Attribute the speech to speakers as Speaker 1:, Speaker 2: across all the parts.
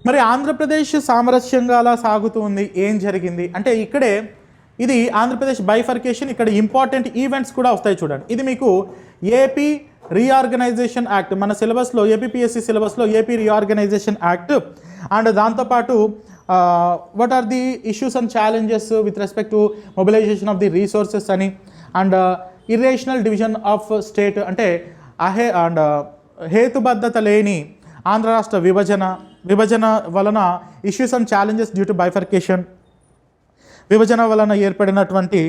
Speaker 1: మరి ఆంధ్రప్రదేశ్ సామరస్యంగా అలా సాగుతుంది, ఏం జరిగింది అంటే ఇక్కడే ఇది ఆంధ్రప్రదేశ్ బైఫర్కేషన్. ఇక్కడ ఇంపార్టెంట్ ఈవెంట్స్ కూడా వస్తాయి చూడండి. ఇది మీకు ఏపీ రీఆర్గనైజేషన్ యాక్ట్, మన సిలబస్లో ఏపీపీఎస్సీ సిలబస్లో ఏపీ రీఆర్గనైజేషన్ యాక్ట్, అండ్ దాంతోపాటు what are the issues and challenges with respect to mobilisation of the resources అని, and irrational division of state అంటే హేతుబద్ధత లేని ఆంధ్ర రాష్ట్ర విభజన వలన issues and challenges due to bifurcation, విభజన వలన ఏర్పడినటువంటి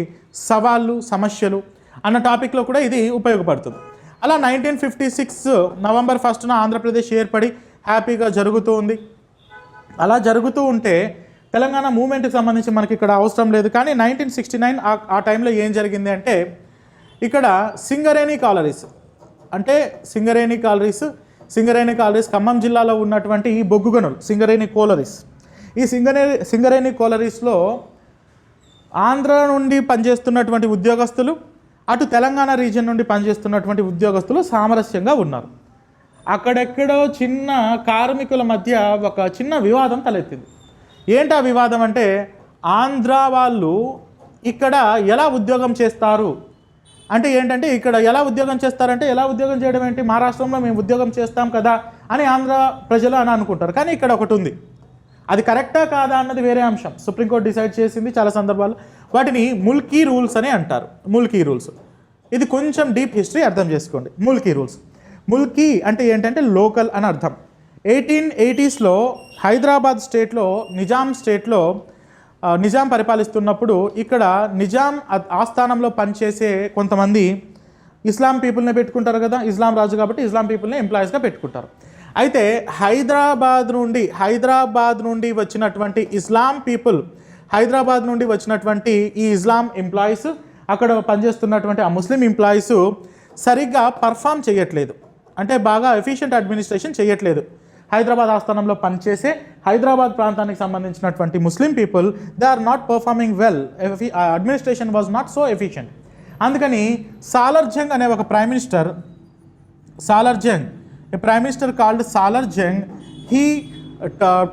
Speaker 1: సవాళ్ళు సమస్యలు అన్న టాపిక్లో కూడా ఇది ఉపయోగపడుతుంది. అలా 1956 నవంబర్ 1న ఆంధ్రప్రదేశ్ ఏర్పడి హ్యాపీగా జరుగుతూ ఉంది. అలా జరుగుతూ ఉంటే తెలంగాణ మూమెంట్కి సంబంధించి మనకి ఇక్కడ అవసరం లేదు, కానీ 1969 ఆ టైంలో ఏం జరిగింది అంటే ఇక్కడ సింగరేణి కాలరీస్ ఖమ్మం జిల్లాలో ఉన్నటువంటి ఈ బొగ్గు గనులు సింగరేణి కోలరీస్. ఈ సింగరేణి కోలరీస్లో ఆంధ్ర నుండి పనిచేస్తున్నటువంటి ఉద్యోగస్తులు, అటు తెలంగాణ రీజియన్ నుండి పనిచేస్తున్నటువంటి ఉద్యోగస్తులు సామరస్యంగా ఉన్నారు. అక్కడెక్కడో చిన్న కార్మికుల మధ్య ఒక చిన్న వివాదం తలెత్తింది. ఏంటి ఆ వివాదం అంటే, ఆంధ్ర వాళ్ళు ఇక్కడ ఎలా ఉద్యోగం చేస్తారు అంటే ఏంటంటే, ఇక్కడ ఎలా ఉద్యోగం చేస్తారంటే, ఎలా ఉద్యోగం చేయడం ఏంటి, మహారాష్ట్రంలో మేము ఉద్యోగం చేస్తాం కదా అని ఆంధ్ర ప్రజలు అని అనుకుంటారు. కానీ ఇక్కడ ఒకటి ఉంది, అది కరెక్టా కాదా అన్నది వేరే అంశం. సుప్రీంకోర్టు డిసైడ్ చేసింది చాలా సందర్భాలు. వాటిని ముల్కీ రూల్స్ అని అంటారు. ముల్కీ రూల్స్, ఇది కొంచెం డీప్ హిస్టరీ అర్థం చేసుకోండి. ముల్కీ అంటే ఏంటంటే లోకల్ అని అర్థం. 1880sలో హైదరాబాద్ స్టేట్లో, నిజాం పరిపాలిస్తున్నప్పుడు ఇక్కడ నిజాం ఆస్థానంలో పనిచేసే కొంతమంది ఇస్లాం పీపుల్ని పెట్టుకుంటారు కదా, ఇస్లాం రాజు కాబట్టి ఇస్లాం పీపుల్ని ఎంప్లాయీస్గా పెట్టుకుంటారు. అయితే హైదరాబాద్ నుండి వచ్చినటువంటి ఇస్లాం పీపుల్, హైదరాబాద్ నుండి వచ్చినటువంటి ఈ ఇస్లాం ఎంప్లాయీస్, అక్కడ పనిచేస్తున్నటువంటి ఆ ముస్లిం ఎంప్లాయీస్ సరిగ్గా పర్ఫామ్ చేయట్లేదు, అంటే బాగా ఎఫిషియెంట్ అడ్మినిస్ట్రేషన్ చేయట్లేదు. హైదరాబాద్ ఆస్థానంలో పనిచేసే హైదరాబాద్ ప్రాంతానికి సంబంధించినటువంటి Muslim people, they are not performing well, administration was not so efficient. అందుకని సాలార్జంగ్ అనే ఒక prime minister, a prime minister called Salarjung, he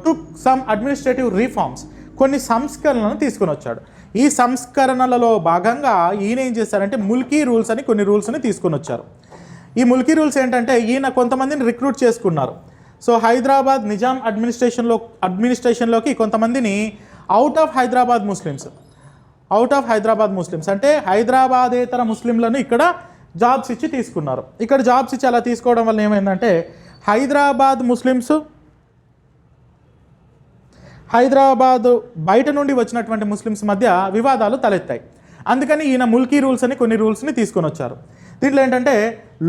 Speaker 1: took some administrative reforms, కొన్ని సంస్కరణలను తీసుకొని వచ్చాడు. ఈ సంస్కరణలలో భాగంగా ఈయన ఏం చేశారంటే ముల్కీ రూల్స్ అని కొన్ని రూల్స్ని తీసుకొని వచ్చారు. ఈ ముల్కీ రూల్స్ ఏంటంటే, ఈయన కొంతమందిని రిక్రూట్ చేసుకున్నారు. సో హైదరాబాద్ నిజాం అడ్మినిస్ట్రేషన్లోకి కొంతమందిని అవుట్ ఆఫ్ హైదరాబాద్ ముస్లిమ్స్ అంటే హైదరాబాదేతర ముస్లింలను ఇక్కడ జాబ్స్ ఇచ్చి తీసుకున్నారు. ఇక్కడ జాబ్స్ ఇచ్చి అలా తీసుకోవడం వల్ల ఏమైందంటే, హైదరాబాద్ బయట నుండి వచ్చినటువంటి ముస్లిమ్స్ మధ్య వివాదాలు తలెత్తాయి. అందుకని ఈయన ముల్కీ రూల్స్ అని కొన్ని రూల్స్ని తీసుకొని వచ్చారు. దీంట్లో ఏంటంటే,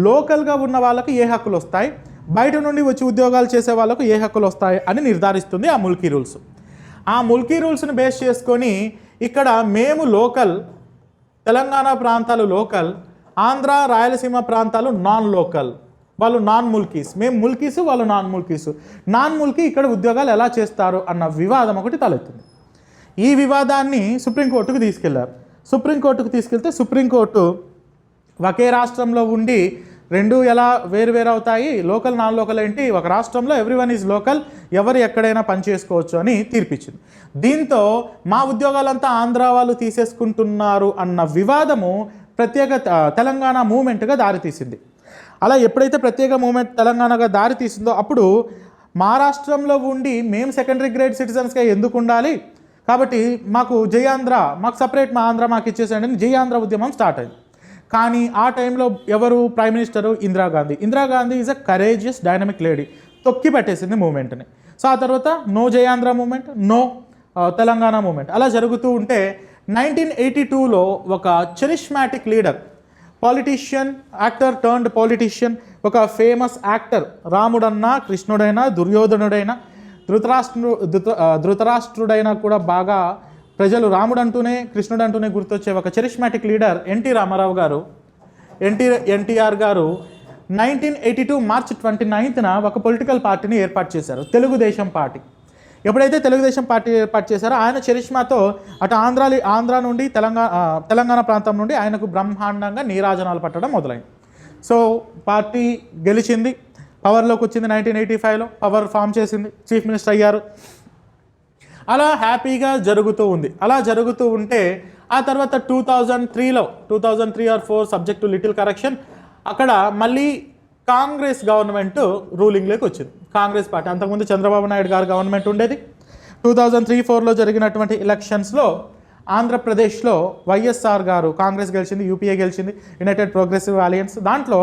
Speaker 1: లోకల్గా ఉన్న వాళ్ళకు ఏ హక్కులు వస్తాయి, బయట నుండి వచ్చి ఉద్యోగాలు చేసే వాళ్ళకు ఏ హక్కులు వస్తాయి అని నిర్ధారిస్తుంది ఆ ముల్కీ రూల్స్. ఆ ముల్కీ రూల్స్ని బేస్ చేసుకొని ఇక్కడ మేము లోకల్, తెలంగాణ ప్రాంతాలు లోకల్, ఆంధ్ర రాయలసీమ ప్రాంతాలు నాన్ లోకల్, వాళ్ళు నాన్ ముల్కీస్, మేము ముల్కీస్ వాళ్ళు నాన్ ముల్కీ ఇక్కడ ఉద్యోగాలు ఎలా చేస్తారు అన్న వివాదం ఒకటి తలెత్తింది. ఈ వివాదాన్ని సుప్రీంకోర్టుకు తీసుకెళ్తే సుప్రీంకోర్టు ఒకే రాష్ట్రంలో ఉండి రెండు ఎలా వేరు అవుతాయి, లోకల్ నాన్ లోకల్ ఏంటి, ఒక రాష్ట్రంలో ఎవ్రీవన్ ఈజ్ లోకల్, ఎవరు ఎక్కడైనా పని చేసుకోవచ్చు అని తీర్పిచ్చింది. దీంతో మా ఉద్యోగాలంతా ఆంధ్ర వాళ్ళు తీసేసుకుంటున్నారు అన్న వివాదము ప్రత్యేక తెలంగాణ మూమెంట్గా దారితీసింది. అలా ఎప్పుడైతే ప్రత్యేక మూమెంట్ తెలంగాణగా దారితీసిందో అప్పుడు మహారాష్ట్రంలో ఉండి మేము సెకండరీ గ్రేడ్ సిటిజన్స్గా ఎందుకు ఉండాలి, కాబట్టి మాకు సపరేట్ మా ఆంధ్ర మాకు ఇచ్చేసేయండి అని జై ఆంధ్ర ఉద్యమం స్టార్ట్ అయింది. కానీ ఆ టైంలో ఎవరు prime minister, Indira Gandhi is a courageous dynamic lady, తొక్కి పెట్టేసింది మూమెంట్ని. సో ఆ తర్వాత no Jai Andhra movement, no Telangana movement అలా జరుగుతూ ఉంటే 1982లో ఒక charismatic leader, actor turned politician, ఒక ఫేమస్ యాక్టర్, రాముడన్నా కృష్ణుడైనా దుర్యోధనుడైనా ధృతరాష్ట్రుడైనా కూడా బాగా ప్రజలు రాముడు అంటూనే కృష్ణుడు అంటూనే గుర్తొచ్చే ఒక చరిష్మాటిక్ లీడర్ ఎన్టీఆర్ గారు 1982 మార్చి 29న ఒక పొలిటికల్ పార్టీని ఏర్పాటు చేశారు, తెలుగుదేశం పార్టీ. ఎప్పుడైతే తెలుగుదేశం పార్టీ ఏర్పాటు చేశారో ఆయన చరిష్మాతో అటు ఆంధ్ర నుండి తెలంగాణ ప్రాంతం నుండి ఆయనకు బ్రహ్మాండంగా నీరాజనాలు పట్టడం మొదలైంది. సో పార్టీ గెలిచింది. పవర్లోకి వచ్చింది 1985లో, పవర్ ఫామ్ చేసింది, చీఫ్ మినిస్టర్ అయ్యారు. అలా హ్యాపీగా జరుగుతూ ఉంది. అలా జరుగుతూ ఉంటే ఆ తర్వాత 2003 or 2004 subject to little correction, అక్కడ మళ్ళీ కాంగ్రెస్ గవర్నమెంట్ రూలింగ్లోకి వచ్చింది. కాంగ్రెస్ పార్టీ, అంతకుముందు చంద్రబాబు నాయుడు గారు గవర్నమెంట్ ఉండేది. 2003-4లో జరిగినటువంటి ఎలక్షన్స్లో ఆంధ్రప్రదేశ్లో వైఎస్ఆర్ గారు, కాంగ్రెస్ గెలిచింది, యూపీఏ గెలిచింది, యునైటెడ్ ప్రోగ్రెసివ్ అలయన్స్. దాంట్లో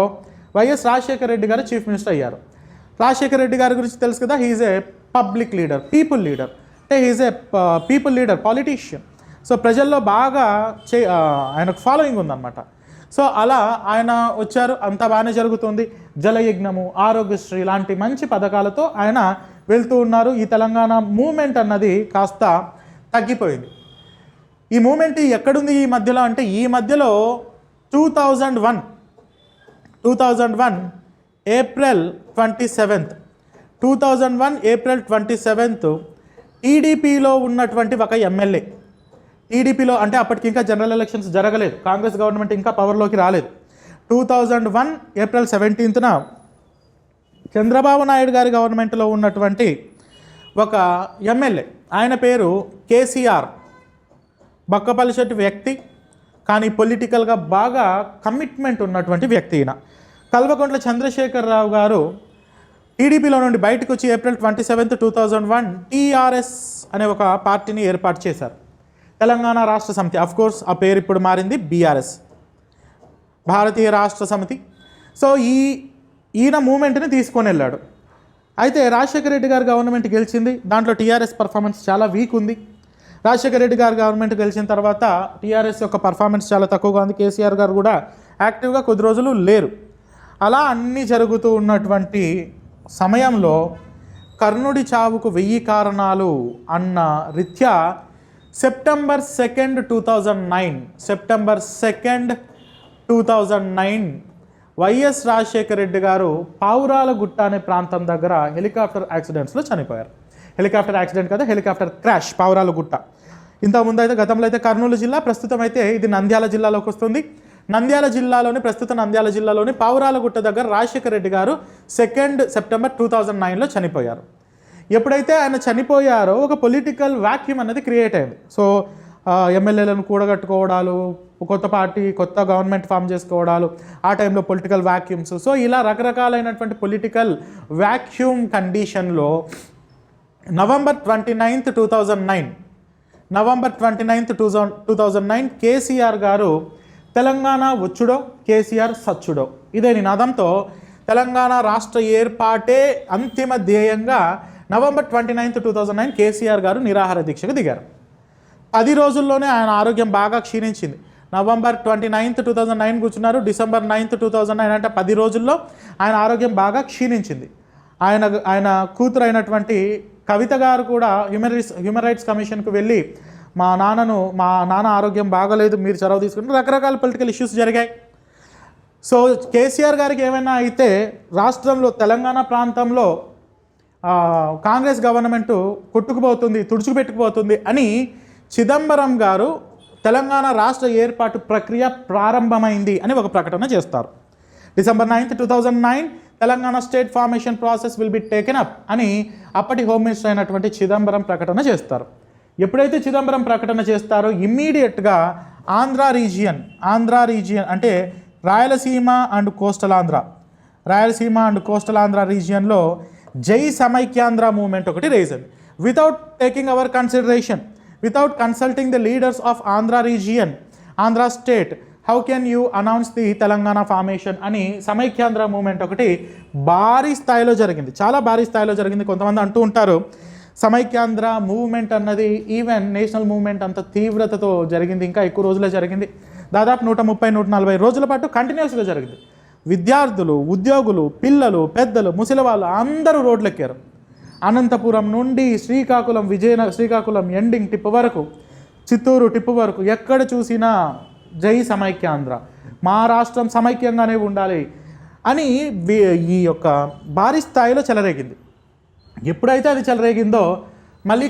Speaker 1: వైఎస్ రాజశేఖర రెడ్డి గారు చీఫ్ మినిస్టర్ అయ్యారు. రాజశేఖర రెడ్డి గారి గురించి తెలుసు కదా, హీఈస్ ఏ పబ్లిక్ లీడర్, పీపుల్ లీడర్, అంటే హీఈస్ ఏ పీపుల్ లీడర్, పాలిటీషియన్. సో ప్రజల్లో బాగా ఆయనకు ఫాలోయింగ్ ఉందన్నమాట. సో అలా ఆయన వచ్చారు, అంతా బాగానే జరుగుతుంది. జలయజ్ఞము, ఆరోగ్యశ్రీ లాంటి మంచి పథకాలతో ఆయన వెళ్తూ ఉన్నారు. ఈ తెలంగాణ మూమెంట్ అన్నది కాస్త తగ్గిపోయింది. ఈ మూమెంట్ ఎక్కడుంది ఈ మధ్యలో అంటే, ఈ మధ్యలో 2001 ఏప్రిల్ 27th టీడీపీలో ఉన్నటువంటి ఒక ఎమ్మెల్యే, టీడీపీలో అంటే అప్పటికి ఇంకా జనరల్ ఎలక్షన్స్ జరగలేదు, కాంగ్రెస్ గవర్నమెంట్ ఇంకా పవర్లోకి రాలేదు. 2001 ఏప్రిల్ 17న చంద్రబాబు నాయుడు గారి గవర్నమెంట్లో ఉన్నటువంటి ఒక ఎమ్మెల్యే, ఆయన పేరు కేసీఆర్, బక్కపల్లిశెట్టి వ్యక్తి, కానీ పొలిటికల్గా బాగా కమిట్మెంట్ ఉన్నటువంటి వ్యక్తి. ఈయన కల్వకుంట్ల చంద్రశేఖరరావు గారు టీడీపీలో నుండి బయటకు వచ్చి ఏప్రిల్ 27, 2001 టీఆర్ఎస్ అనే ఒక పార్టీని ఏర్పాటు చేశారు, తెలంగాణ రాష్ట్ర సమితి. అఫ్కోర్స్ ఆ పేరు ఇప్పుడు మారింది, బీఆర్ఎస్, భారతీయ రాష్ట్ర సమితి. సో ఈయన మూమెంట్ని తీసుకొని వెళ్ళాడు. అయితే రాజశేఖర రెడ్డి గారి గవర్నమెంట్ గెలిచింది, దాంట్లో టీఆర్ఎస్ పర్ఫార్మెన్స్ చాలా వీక్ ఉంది. రాజశేఖర రెడ్డి గారి గవర్నమెంట్ గెలిచిన తర్వాత టీఆర్ఎస్ యొక్క పర్ఫార్మెన్స్ చాలా తక్కువగా ఉంది. కేసీఆర్ గారు కూడా యాక్టివ్గా కొద్ది రోజులు లేరు. అలా అన్నీ జరుగుతూ ఉన్నటువంటి సమయంలో కర్ణుడి చావుకు 1000 కారణాలు అన్న రీత్యా సెప్టెంబర్ 2, 2009 వైఎస్ రాజశేఖర రెడ్డి గారు పావురాలగుట్ట అనే ప్రాంతం దగ్గర హెలికాప్టర్ యాక్సిడెంట్స్లో చనిపోయారు. హెలికాప్టర్ యాక్సిడెంట్ కదా, హెలికాప్టర్ క్రాష్, పావురాలగుట్ట. ఇంతకుముందు అయితే గతంలో అయితే కర్నూలు జిల్లా, ప్రస్తుతం అయితే ఇది నంద్యాల జిల్లాలోకి వస్తుంది. నంద్యాల జిల్లాలోని పావురాలగుట్ట దగ్గర రాజశేఖర రెడ్డి గారు 2 సెప్టెంబర్ 2009లో చనిపోయారు. ఎప్పుడైతే ఆయన చనిపోయారో ఒక పొలిటికల్ వాక్యూమ్ అనేది క్రియేట్ అయింది. సో ఎమ్మెల్యేలను కూడగట్టుకోవడాలు, కొత్త పార్టీ, కొత్త గవర్నమెంట్ ఫామ్ చేసుకోవడాలు, ఆ టైంలో పొలిటికల్ వాక్యూమ్స్. సో ఇలా రకరకాలైనటువంటి పొలిటికల్ వాక్యూమ్ కండిషన్లో నవంబర్ 29, 2009 కేసీఆర్ గారు తెలంగాణ వచ్చుడో కేసీఆర్ సచ్చుడో ఇదే నినాదంతో తెలంగాణ రాష్ట్ర ఏర్పాటే అంతిమ ధ్యేయంగా నవంబర్ 29, 2009 కేసీఆర్ గారు నిరాహార దీక్షకు దిగారు. 10 రోజుల్లోనే ఆయన ఆరోగ్యం బాగా క్షీణించింది. నవంబర్ 29, 2009 కూర్చున్నారు, డిసెంబర్ 9, 2009 అంటే 10 రోజుల్లో ఆయన ఆరోగ్యం బాగా క్షీణించింది. ఆయన కూతురు అయినటువంటి కవిత గారు కూడా హ్యూమన్ రైట్స్ కమిషన్కు వెళ్ళి మా నాన్న ఆరోగ్యం బాగలేదు, మీరు చొరవ తీసుకుంటే రకరకాల పొలిటికల్ ఇష్యూస్ జరిగాయి. సో కేసీఆర్ గారికి ఏమైనా అయితే రాష్ట్రంలో తెలంగాణ ప్రాంతంలో కాంగ్రెస్ గవర్నమెంటు కొట్టుకుపోతుంది, తుడుచుకుపెట్టుకుపోతుంది అని చిదంబరం గారు తెలంగాణ రాష్ట్ర ఏర్పాటు ప్రక్రియ ప్రారంభమైంది అని ఒక ప్రకటన చేస్తారు. December 9, 2009 Telangana state formation process will be taken up అని అప్పటి హోమ్ మినిస్టర్ అయినటువంటి చిదంబరం ప్రకటన చేస్తారు. ఎప్పుడైతే చిదంబరం ప్రకటన చేస్తారో ఇమ్మీడియట్గా ఆంధ్ర రీజియన్ అంటే రాయలసీమ అండ్ కోస్టల్ ఆంధ్ర రీజియన్లో జై సమైక్యాంధ్ర మూవ్మెంట్ ఒకటి రేజ్ అయింది. Without taking our consideration, without consulting the leaders of Andhra region, Andhra state, how can you announce the Telangana formation అని సమైక్యాంధ్ర మూవ్మెంట్ ఒకటి భారీ స్థాయిలో జరిగింది, చాలా భారీ స్థాయిలో జరిగింది. కొంతమంది అంటూ ఉంటారు సమైక్యాంధ్ర మూవ్మెంట్ అన్నది ఈవెన్ నేషనల్ మూవ్మెంట్ అంత తీవ్రతతో జరిగింది, ఇంకా ఎక్కువ రోజులే జరిగింది. దాదాపు 130-140 రోజుల పాటు కంటిన్యూస్గా జరిగింది. విద్యార్థులు, ఉద్యోగులు, పిల్లలు, పెద్దలు, ముసలివాళ్ళు అందరూ రోడ్లెక్కారు. అనంతపురం నుండి శ్రీకాకుళం ఎండింగ్ టిప్ వరకు, చిత్తూరు టిప్ వరకు ఎక్కడ చూసినా జై సమైక్యాంధ్ర, మా రాష్ట్రం సమైక్యంగానే ఉండాలి అని ఈ యొక్క భారీ స్థాయిలో చెలరేగింది. ఎప్పుడైతే అది చెలరేగిందో మళ్ళీ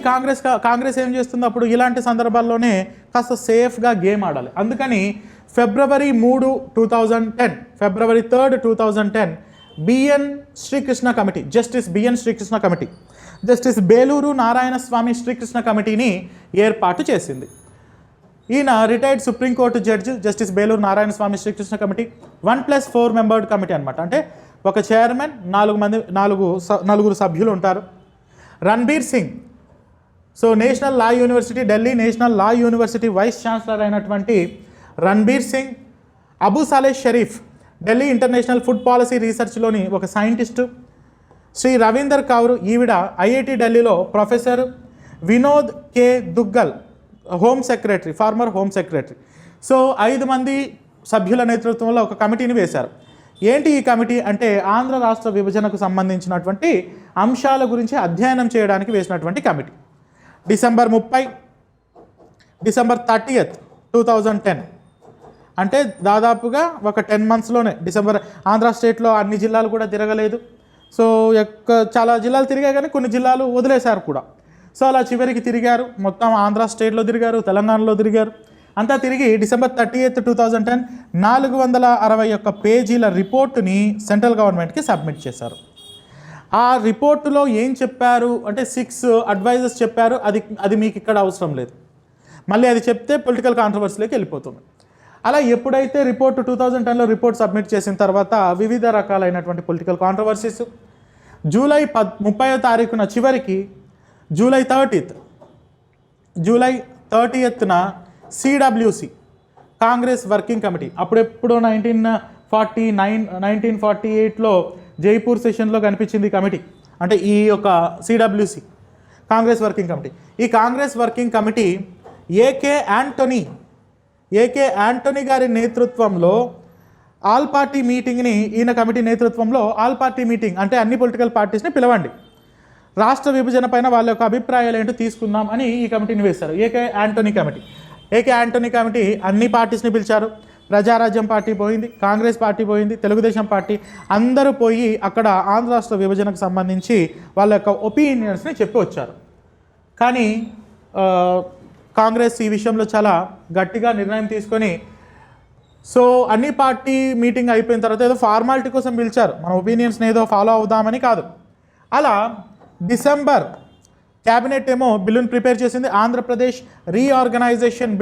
Speaker 1: కాంగ్రెస్ ఏం చేస్తుందో అప్పుడు ఇలాంటి సందర్భాల్లోనే కాస్త సేఫ్గా గేమ్ ఆడాలి. అందుకని February 3, 2010 February 3, 2010 BN Srikrishna committee, justice BN Srikrishna committee, justice Beluru Narayana Swami Srikrishna కమిటీని ఏర్పాటు చేసింది. ఈయన retired supreme court judge justice Beluru Narayana Swami Srikrishna committee 1+4 membered committee అనమాట. అంటే ఒక చైర్మన్, నలుగురు సభ్యులు ఉంటారు. Ranbir Singh, so national law university, Delhi national law university vice chancellor అయినటువంటి Ranbir Singh. Abu Saleh Sharif, Delhi international food policy రీసెర్చ్లోని ఒక సైంటిస్టు. శ్రీ రవీందర్ కౌర్, ఈవిడ ఐఐటి ఢిల్లీలో professor. Vinod K Duggal, home secretary, former home secretary. So 5 మంది సభ్యుల నేతృత్వంలో ఒక కమిటీని వేశారు. ఏంటి ఈ కమిటీ అంటే ఆంధ్ర రాష్ట్ర విభజనకు సంబంధించినటువంటి అంశాల గురించి అధ్యయనం చేయడానికి వేసినటువంటి కమిటీ. డిసెంబర్ 30 2010, అంటే దాదాపుగా ఒక 10 monthsలోనే డిసెంబర్. ఆంధ్ర స్టేట్లో అన్ని జిల్లాలు కూడా తిరగలేదు. సో చాలా జిల్లాలు తిరిగాయి కానీ కొన్ని జిల్లాలు వదిలేశారు కూడా. సో అలా చివరికి తిరిగారు, మొత్తం ఆంధ్ర స్టేట్లో తిరిగారు, తెలంగాణలో తిరిగారు. అంతా తిరిగి డిసెంబర్ 30 2010 461 పేజీల రిపోర్టుని సెంట్రల్ గవర్నమెంట్కి సబ్మిట్ చేశారు. ఆ రిపోర్టులో ఏం చెప్పారు అంటే 6 అడ్వైజెస్ చెప్పారు. అది మీకు ఇక్కడ అవసరం లేదు, మళ్ళీ అది చెప్తే పొలిటికల్ కాంట్రవర్సీలోకి వెళ్ళిపోతుంది. అలా ఎప్పుడైతే రిపోర్టు 2010లో రిపోర్ట్ సబ్మిట్ చేసిన తర్వాత వివిధ రకాలైనటువంటి పొలిటికల్ కాంట్రవర్సీస్. జూలై 30 చివరికి జూలై 30న సిడబ్ల్యూసి, కాంగ్రెస్ వర్కింగ్ కమిటీ, అప్పుడెప్పుడో 1948లో జైపూర్ సెషన్లో కనిపించింది ఈ కమిటీ. అంటే ఈ యొక్క సిడబ్ల్యూసి, కాంగ్రెస్ వర్కింగ్ కమిటీ. ఈ కాంగ్రెస్ వర్కింగ్ కమిటీ ఏకే యాంటోనీ గారి నేతృత్వంలో ఆల్ పార్టీ మీటింగ్ని, ఈయన కమిటీ నేతృత్వంలో ఆల్ పార్టీ మీటింగ్, అంటే అన్ని పొలిటికల్ పార్టీస్ని పిలవండి, రాష్ట్ర విభజన పైన వాళ్ళ యొక్క అభిప్రాయాలు ఏంటో తీసుకుందాం అని ఈ కమిటీని వేశారు. ఏకే యాంటోనీ కమిటీ అన్ని పార్టీస్ని పిలిచారు. ప్రజారాజ్యం పార్టీ పోయింది, కాంగ్రెస్ పార్టీ పోయింది, తెలుగుదేశం పార్టీ, అందరూ పోయి అక్కడ ఆంధ్ర రాష్ట్ర విభజనకు సంబంధించి వాళ్ళ యొక్క ఒపీనియన్స్ని చెప్పి వచ్చారు. కానీ కాంగ్రెస్ ఈ విషయంలో చాలా గట్టిగా నిర్ణయం తీసుకొని, సో అన్ని పార్టీ మీటింగ్ అయిపోయిన తర్వాత ఏదో ఫార్మాలిటీ కోసం పిలిచారు, మన ఒపీనియన్స్ని ఏదో ఫాలో అవుదామని కాదు. అలా డిసెంబర్ క్యాబినెట్ ఏమో బిల్లును ప్రిపేర్ చేసింది. Andhra Pradesh reorganisation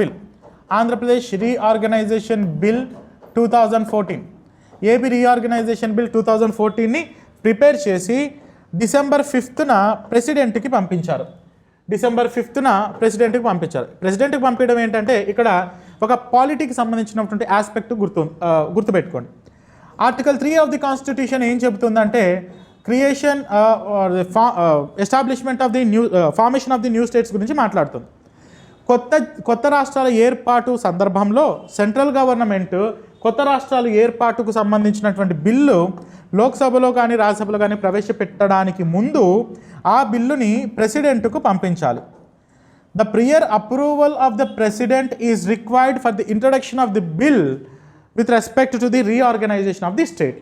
Speaker 1: bill 2014, AP reorganisation bill 2014ని ప్రిపేర్ చేసి డిసెంబర్ 5న ప్రెసిడెంట్కి పంపించారు. ప్రెసిడెంట్కి పంపించడం ఏంటంటే ఇక్కడ ఒక పాలిటిక్స్ సంబంధించినటువంటి ఆస్పెక్ట్ గుర్తుపెట్టుకోండి. ఆర్టికల్ 3 ఆఫ్ ది కాన్స్టిట్యూషన్ ఏం చెబుతుందంటే creation establishment of the formation of the new states గురించి మాట్లాడుతుంది. కొత్త రాష్ట్రాల ఏర్పాటు సందర్భంలో సెంట్రల్ గవర్నమెంట్ కొత్త రాష్ట్రాల ఏర్పాటుకు సంబంధించినటువంటి బిల్లు లోక్సభలో కానీ రాజ్యసభలో కానీ ప్రవేశపెట్టడానికి ముందు ఆ బిల్లుని ప్రెసిడెంట్కు పంపించాలి. The prior approval of the president is required for the introduction of the bill with respect to the reorganisation of the state.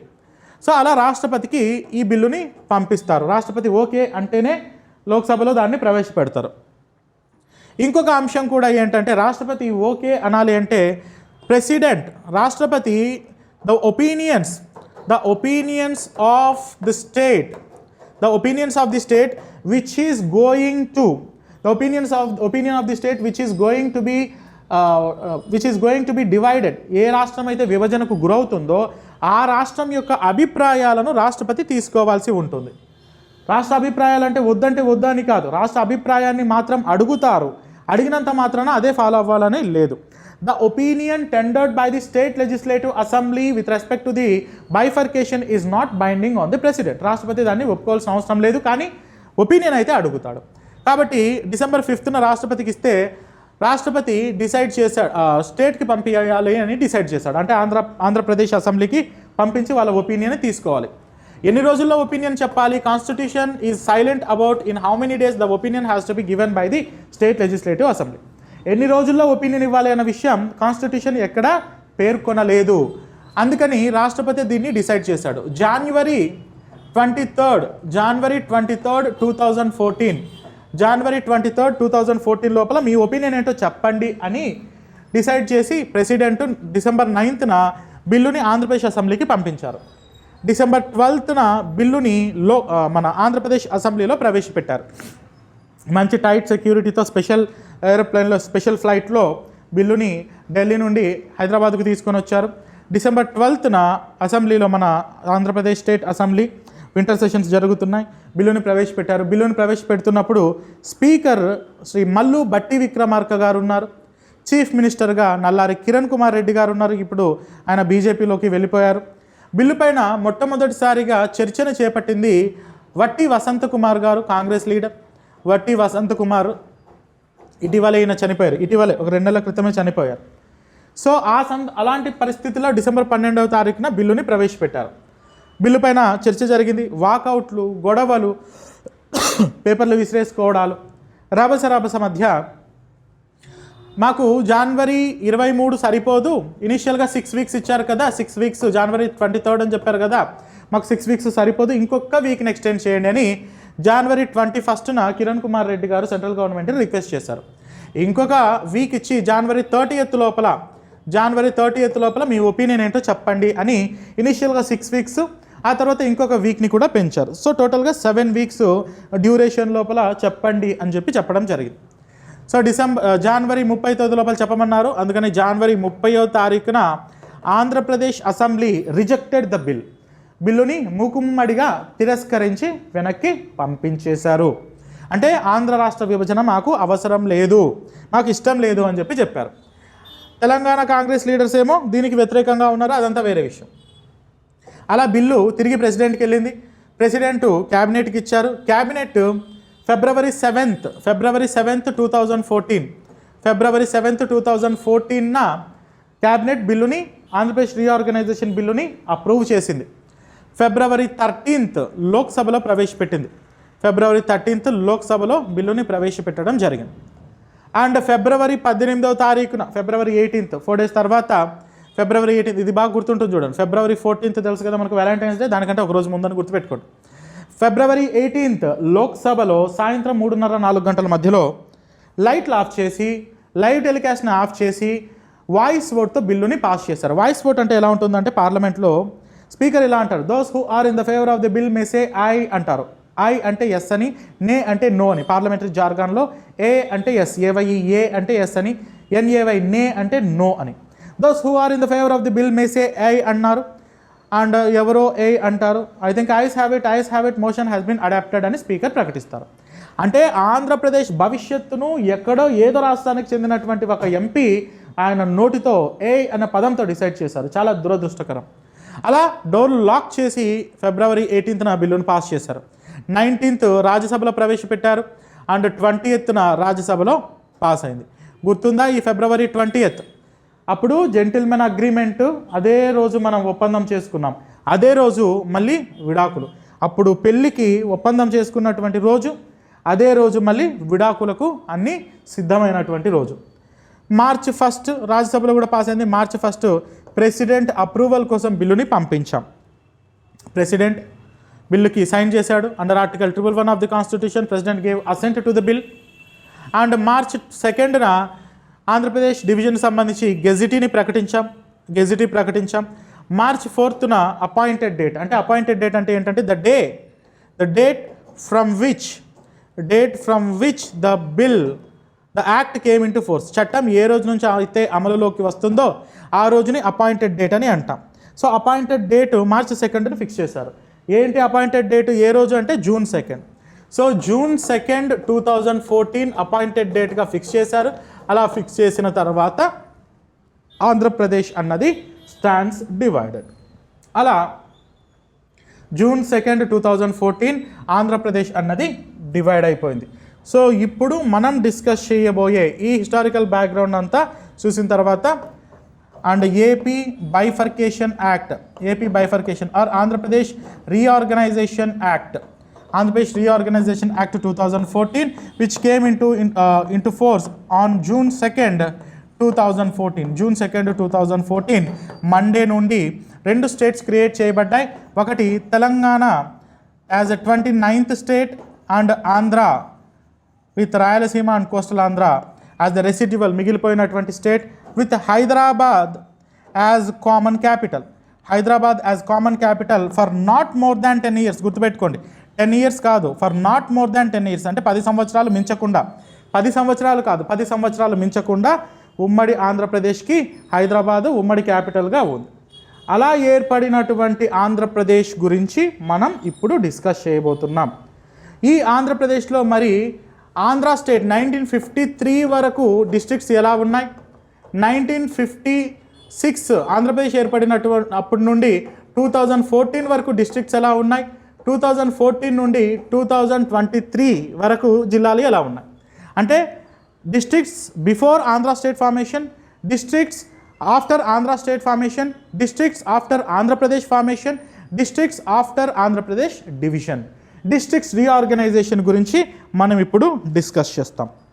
Speaker 1: So అలా రాష్ట్రపతికి ఈ బిల్లుని పంపిస్తారు. రాష్ట్రపతి ఓకే అంటేనే లోక్సభలో దాన్ని ప్రవేశపెడతారు. ఇంకొక అంశం కూడా ఏంటంటే రాష్ట్రపతి ఓకే అనాలి అంటే రాష్ట్రపతి the opinions of the state which is going to be divided, ఏ రాష్ట్రం అయితే విభజనకు గురవుతుందో ఆ రాష్ట్రం యొక్క అభిప్రాయాలను రాష్ట్రపతి తీసుకోవాల్సి ఉంటుంది. రాష్ట్ర అభిప్రాయాలు అంటే వద్దంటే వద్దని కాదు, రాష్ట్ర అభిప్రాయాన్ని మాత్రం అడుగుతారు, అడిగినంత మాత్రాన అదే ఫాలో అవ్వాలని లేదు. The opinion tendered by the state legislative assembly with respect to the bifurcation is not binding on the president. రాష్ట్రపతి దాన్ని ఒప్పుకోవాల్సిన అవసరం లేదు, కానీ ఒపీనియన్ అయితే అడుగుతాడు. కాబట్టి డిసెంబర్ 5న రాష్ట్రపతికి ఇస్తే రాష్ట్రపతి డిసైడ్ చేశాడు, స్టేట్కి పంపించాలి అని డిసైడ్ చేశాడు. అంటే ఆంధ్రప్రదేశ్ అసెంబ్లీకి పంపించి వాళ్ళ ఒపీనియన్ తీసుకోవాలి. ఎన్ని రోజుల్లో ఒపీనియన్ చెప్పాలి? Constitution is silent about in how many days the opinion has to be given by the state legislative assembly. ఎన్ని రోజుల్లో ఒపీనియన్ ఇవ్వాలి అన్న విషయం కాన్స్టిట్యూషన్ ఎక్కడా పేర్కొనలేదు. అందుకని రాష్ట్రపతి దీన్ని డిసైడ్ చేశాడు. జనవరి 23, 2014 లోపల మీ ఒపీనియన్ ఏంటో చెప్పండి అని డిసైడ్ చేసి ప్రెసిడెంట్ డిసెంబర్ 9న బిల్లుని ఆంధ్రప్రదేశ్ అసెంబ్లీకి పంపించారు. డిసెంబర్ 12న బిల్లుని మన ఆంధ్రప్రదేశ్ అసెంబ్లీలో ప్రవేశపెట్టారు. మంచి టైట్ సెక్యూరిటీతో స్పెషల్ ఏరోప్లేన్లో స్పెషల్ ఫ్లైట్లో బిల్లుని ఢిల్లీ నుండి హైదరాబాద్కు తీసుకొని వచ్చారు. డిసెంబర్ 12న అసెంబ్లీలో మన Andhra Pradesh state assembly winter sessions జరుగుతున్నాయి. బిల్లుని ప్రవేశపెట్టారు. బిల్లుని ప్రవేశపెడుతున్నప్పుడు స్పీకర్ శ్రీ మల్లు బట్టి విక్రమార్క గారు ఉన్నారు. చీఫ్ మినిస్టర్గా నల్లారి కిరణ్ కుమార్ రెడ్డి గారు ఉన్నారు. ఇప్పుడు ఆయన బీజేపీలోకి వెళ్ళిపోయారు. బిల్లు పైన మొట్టమొదటిసారిగా చర్చను చేపట్టింది వట్టి వసంత కుమార్ గారు, కాంగ్రెస్ లీడర్. వట్టి వసంత కుమార్ ఇటీవలే చనిపోయారు. ఇటీవలే ఒక 2 నెలల క్రితమే చనిపోయారు. సో అలాంటి పరిస్థితుల్లో డిసెంబర్ 12వ తారీఖున బిల్లుని ప్రవేశపెట్టారు. బిల్లు పైన చర్చ జరిగింది. వాకౌట్లు, గొడవలు, పేపర్లు విసిరేసుకోవడాలు, రభస మధ్య మాకు జనవరి 23 సరిపోదు, ఇనిషియల్గా 6 వీక్స్ ఇచ్చారు కదా, 6 వీక్స్ జనవరి 23 అని చెప్పారు కదా, మాకు 6 వీక్స్ సరిపోదు, ఇంకొక వీక్ని ఎక్స్టెండ్ చేయండి అని జనవరి 21న కిరణ్ కుమార్ రెడ్డి గారు సెంట్రల్ గవర్నమెంట్ని రిక్వెస్ట్ చేశారు. ఇంకొక వీక్ ఇచ్చి జనవరి 30th లోపల మీ ఒపీనియన్ ఏంటో చెప్పండి అని ఇనిషియల్గా 6 వీక్స్, ఆ తర్వాత ఇంకొక వీక్ని కూడా పెంచారు. సో టోటల్గా 7 వీక్స్ డ్యూరేషన్ లోపల చెప్పండి అని చెప్పడం జరిగింది. సో జనవరి 30 లోపల చెప్పమన్నారు. అందుకని జనవరి 30వ తారీఖున Andhra Pradesh assembly rejected the bill. బిల్లుని మూకుమ్మడిగా తిరస్కరించి వెనక్కి పంపించేశారు. అంటే ఆంధ్ర రాష్ట్ర విభజన మాకు అవసరం లేదు, మాకు ఇష్టం లేదు అని చెప్పారు. తెలంగాణ కాంగ్రెస్ లీడర్స్ ఏమో దీనికి వ్యతిరేకంగా ఉన్నారు, అదంతా వేరే విషయం. అలా బిల్లు తిరిగి ప్రెసిడెంట్కి వెళ్ళింది. ప్రెసిడెంట్ క్యాబినెట్కి ఇచ్చారు. క్యాబినెట్ ఫిబ్రవరి 7th 2014న క్యాబినెట్ బిల్లుని ఆంధ్రప్రదేశ్ రీఆర్గనైజేషన్ బిల్లుని అప్రూవ్ చేసింది. ఫిబ్రవరి 13th లోక్సభలో ప్రవేశపెట్టింది. ఫిబ్రవరి 13th లోక్సభలో బిల్లుని ప్రవేశపెట్టడం జరిగింది. అండ్ ఫిబ్రవరి 18వ తారీఖున ఫిబ్రవరి 18th 4 days తర్వాత ఫిబ్రవరి 18th, ఇది బాగా గుర్తుంటుంది చూడండి. ఫిబ్రవరి 14th తెలుసు కదా మనకు వ్యాలంటైన్స్ డే, దానికంటే ఒక రోజు ముందని గుర్తుపెట్టుకోండి. ఫిబ్రవరి 18th లోక్సభలో సాయంత్రం 3:30-4 గంటల మధ్యలో లైట్లు ఆఫ్ చేసి, లైవ్ టెలికాస్ట్ని ఆఫ్ చేసి వాయిస్ ఓట్తో బిల్లుని పాస్ చేశారు. వాయిస్ ఓట్ అంటే ఎలా ఉంటుందంటే పార్లమెంట్లో స్పీకర్ ఇలా అంటారు, those who are in the favour of the bill may say aye అంటారు. ఐ అంటే ఎస్ అని, నే అంటే నో అని. పార్లమెంటరీ జార్గాన్లో ఏ అంటే ఎస్, ఏవై ఏ అంటే ఎస్ అని, ఎన్ఏవై నే అంటే నో అని. Those who are in the favour of the bill may say I అన్నారు. అండ్ ఎవరో ఏ అంటారు. I think ayes have it motion has been adapted అని స్పీకర్ ప్రకటిస్తారు. అంటే ఆంధ్రప్రదేశ్ భవిష్యత్తును ఎక్కడో ఏదో రాష్ట్రానికి చెందినటువంటి ఒక ఎంపీ ఆయన నోటితో ఏ అనే పదంతో డిసైడ్ చేశారు. చాలా దురదృష్టకరం. అలా డోర్లు లాక్ చేసి ఫిబ్రవరి 18th బిల్లును పాస్ చేశారు. 19th రాజ్యసభలో ప్రవేశపెట్టారు. అండ్ 20th రాజ్యసభలో పాస్ అయింది. గుర్తుందా ఈ ఫిబ్రవరి 20th? అప్పుడు జెంటిల్మెన్ అగ్రిమెంట్ అదే రోజు మనం ఒప్పందం చేసుకున్నాం. అదే రోజు మళ్ళీ విడాకులు. అప్పుడు పెళ్ళికి ఒప్పందం చేసుకున్నటువంటి రోజు, అదే రోజు మళ్ళీ విడాకులకు అన్నీ సిద్ధమైనటువంటి రోజు. మార్చి 1 రాజ్యసభలో కూడా పాస్ అయింది. మార్చి 1 ప్రెసిడెంట్ అప్రూవల్ కోసం బిల్లుని పంపించాం. ప్రెసిడెంట్ బిల్లుకి సైన్ చేశాడు. Under article 111 of the constitution president gave assent to the bill. And March 2న ఆంధ్రప్రదేశ్ డివిజన్ సంబంధించి గెజిటీ ప్రకటించాం. మార్చి 4న అపాయింటెడ్ డేట్ అంటే ఏంటంటే the date from which the act came into force. చట్టం ఏ రోజు నుంచి అయితే అమలులోకి వస్తుందో ఆ రోజుని అపాయింటెడ్ డేట్ అని అంటాం. సో అపాయింటెడ్ డేట్ మార్చి 2ని ఫిక్స్ చేశారు. ఏంటి అపాయింటెడ్ డేట్? ఏ రోజు అంటే June 2. సో June 2, 2014 అపాయింటెడ్ డేట్గా ఫిక్స్ చేశారు. అలా ఫిక్స్ చేసిన తర్వాత ఆంధ్రప్రదేశ్ అన్నది స్టాండ్స్ డివైడెడ్. అలా June 2, 2014 ఆంధ్రప్రదేశ్ అన్నది డివైడ్ అయిపోయింది. సో ఇప్పుడు మనం డిస్కస్ చేయబోయే ఈ హిస్టారికల్ బ్యాక్గ్రౌండ్ అంతా చూసిన తర్వాత and AP bifurcation or Andhra Pradesh reorganisation act 2014 which came into force on June 2, 2014 Monday నుండి 2 స్టేట్స్ క్రియేట్ చేయబడ్డాయి. ఒకటి Telangana as a 29th state and Andhra with Rayalaseema and coastal Andhra as the residual మిగిలిపోయినటువంటి state, with Hyderabad as common capital. Hyderabad as common capital for not more than 10 years. గుర్తుపెట్టుకోండి, 10 years కాదు, for not more than 10 years అంటే 10 సంవత్సరాలు మించకుండా, 10 సంవత్సరాలు కాదు, 10 సంవత్సరాలు మించకుండా ఉమ్మడి ఆంధ్రప్రదేశ్కి హైదరాబాదు ఉమ్మడి క్యాపిటల్గా ఉంది. అలా ఏర్పడినటువంటి ఆంధ్రప్రదేశ్ గురించి మనం ఇప్పుడు డిస్కస్ చేయబోతున్నాం. ఈ ఆంధ్రప్రదేశ్లో మరి ఆంధ్ర స్టేట్ 1953 వరకు డిస్ట్రిక్ట్స్ ఎలా ఉన్నాయి? 1956 ఆంధ్రప్రదేశ్ ఏర్పడినటువంటి అప్పటి నుండి 2014 వరకు డిస్ట్రిక్ట్స్ ఎలా ఉన్నాయి? 2014 నుండి 2023 వరకు జిల్లాలు ఎలా ఉన్నాయి? అంటే districts before Andhra state formation, districts after Andhra state formation, districts after Andhra Pradesh formation, districts after Andhra Pradesh division, districts reorganisation గురించి మనం ఇప్పుడు డిస్కస్ చేస్తాం.